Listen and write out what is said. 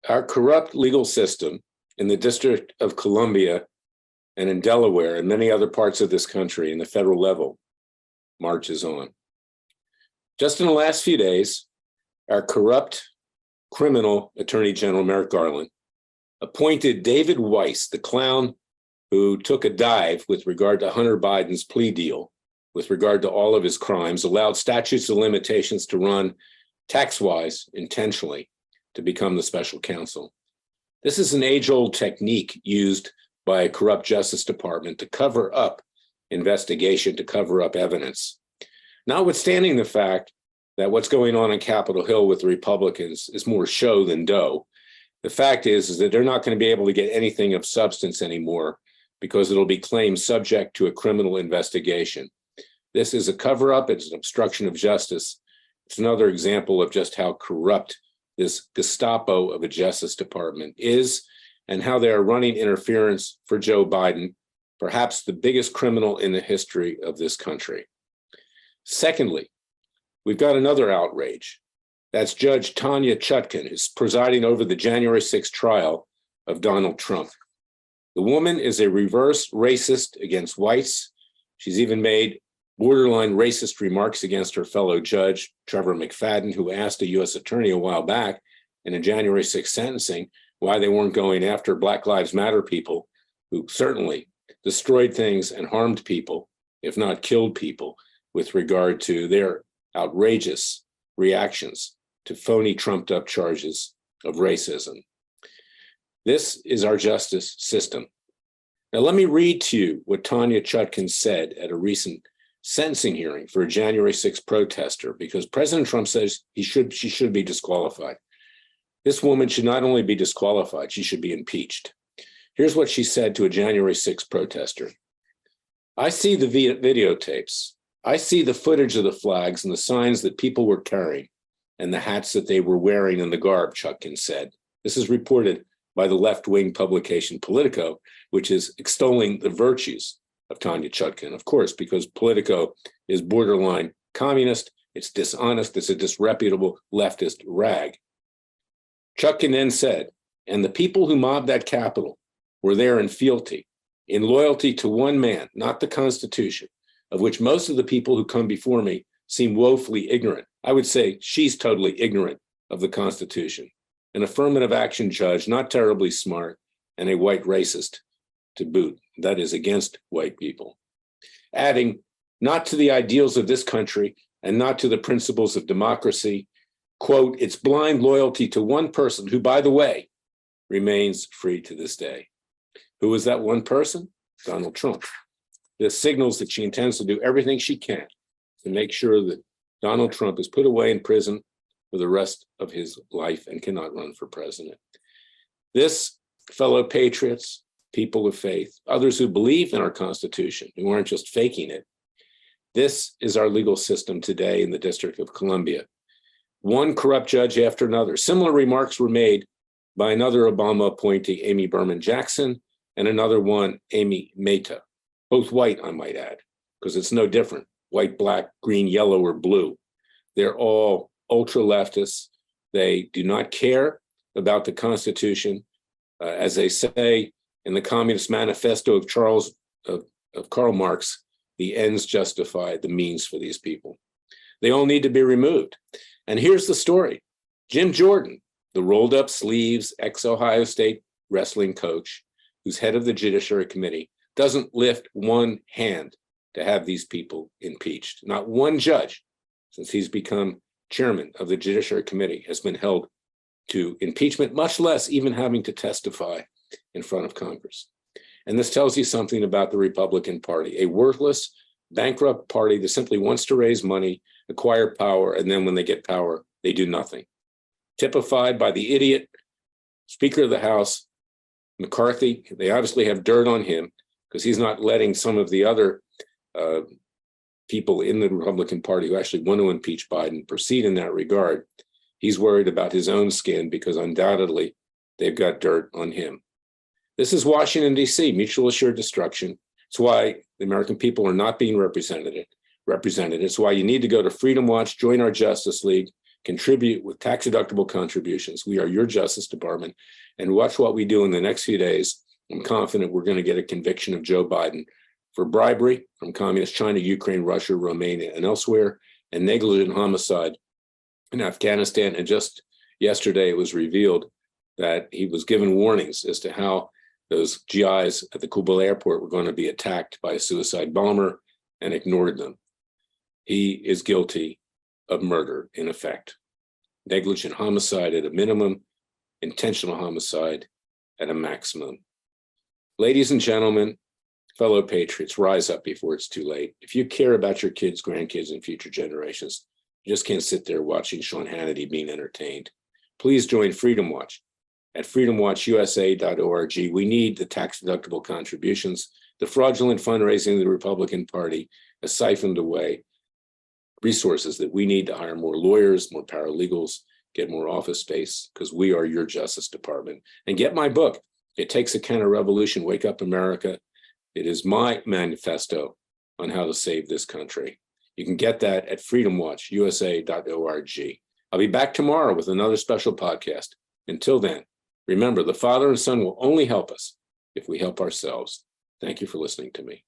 Our corrupt legal system in the District of Columbia and in Delaware and many other parts of this country in the federal level marches on. Just in the last few days, our corrupt criminal Attorney General Merrick Garland appointed David Weiss, the clown who took a dive with regard to Hunter Biden's plea deal, with regard to all of his crimes, allowed statutes of limitations to run tax-wise intentionally to become the special counsel. This is an age-old technique used by a corrupt Justice Department to cover up investigation, to cover up evidence. Notwithstanding the fact that what's going on Capitol Hill with the Republicans is more show than dough, the fact is that they're not going to be able to get anything of substance anymore because it'll be claimed subject to a criminal investigation. This is a cover-up. It's an obstruction of justice. It's another example of just how corrupt this Gestapo of a Justice Department is and how they are running interference for Joe Biden, perhaps the biggest criminal in the history of this country. Secondly, we've got another outrage. That's Judge Tanya Chutkan, who's presiding over the January 6th trial of Donald Trump. The woman is a reverse racist against whites. She's even made borderline racist remarks against her fellow judge, Trevor McFadden, who asked a U.S. attorney a while back in a January 6th sentencing why they weren't going after Black Lives Matter people who certainly destroyed things and harmed people, if not killed people, with regard to their outrageous reactions to phony, trumped-up charges of racism. This is our justice system. Now, let me read to you what Tanya Chutkan said at a recent sentencing hearing for a January 6th protester, because President Trump says she should be disqualified. This woman should not only be disqualified, she should be impeached. Here's what she said to a January 6th protester. I see the videotapes. I see the footage of the flags and the signs that people were carrying and the hats that they were wearing and the garb, Chutkan said. This is reported by the left-wing publication Politico, which is extolling the virtues of Tanya Chutkan, of course, because Politico is borderline communist, it's dishonest, it's a disreputable leftist rag. Chutkan then said, and the people who mobbed that Capitol were there in fealty, in loyalty to one man, not the Constitution, of which most of the people who come before me seem woefully ignorant. I would say she's totally ignorant of the Constitution. An affirmative action judge, not terribly smart, and a white racist to boot. That is against white people. Adding, not to the ideals of this country and not to the principles of democracy, quote, it's blind loyalty to one person who, by the way, remains free to this day. Who is that one person? Donald Trump. This signals that she intends to do everything she can to make sure that Donald Trump is put away in prison for the rest of his life and cannot run for president. This, fellow patriots, people of faith, others who believe in our Constitution, who aren't just faking it, this is our legal system today in the District of Columbia. One corrupt judge after another. Similar remarks were made by another Obama appointee, Amy Berman Jackson, and another one, Amy Mehta, both white, I might add, because it's no different, white, black, green, yellow, or blue. They're all ultra leftists. They do not care about the Constitution. As they say in the Communist Manifesto of Karl Marx, the ends justify the means for these people. They all need to be removed. And here's the story. Jim Jordan, the rolled up sleeves ex-Ohio State wrestling coach, who's head of the Judiciary Committee, doesn't lift one hand to have these people impeached. Not one judge, since he's become chairman of the Judiciary Committee, has been held to impeachment, much less even having to testify in front of Congress. And this tells you something about the Republican Party, a worthless, bankrupt party that simply wants to raise money, acquire power, and then when they get power, they do nothing. Typified by the idiot Speaker of the House, McCarthy. They obviously have dirt on him because he's not letting some of the other people in the Republican Party who actually want to impeach Biden proceed in that regard. He's worried about his own skin because undoubtedly they've got dirt on him. This is Washington, D.C., mutual assured destruction. It's why the American people are not being represented. It's why you need to go to Freedom Watch, join our Justice League, Contribute with tax-deductible contributions. We are your Justice Department. And watch what we do in the next few days. I'm confident we're going to get a conviction of Joe Biden for bribery from communist China, Ukraine, Russia, Romania, and elsewhere, and negligent homicide in Afghanistan. And just yesterday, it was revealed that he was given warnings as to how those GIs at the Kabul airport were going to be attacked by a suicide bomber and ignored them. He is guilty of murder, in effect. Negligent homicide at a minimum, intentional homicide at a maximum. Ladies and gentlemen, fellow patriots, rise up before it's too late. If you care about your kids, grandkids, and future generations, you just can't sit there watching Sean Hannity being entertained. Please join Freedom Watch at freedomwatchusa.org. We need the tax-deductible contributions. The fraudulent fundraising of the Republican Party has siphoned away resources that we need to hire more lawyers, more paralegals, get more office space, because we are your Justice Department. And get my book, It Takes a Counter-Revolution, Wake Up America. It is my manifesto on how to save this country. You can get that at freedomwatchusa.org. I'll be back tomorrow with another special podcast. Until then, remember, the Father and Son will only help us if we help ourselves. Thank you for listening to me.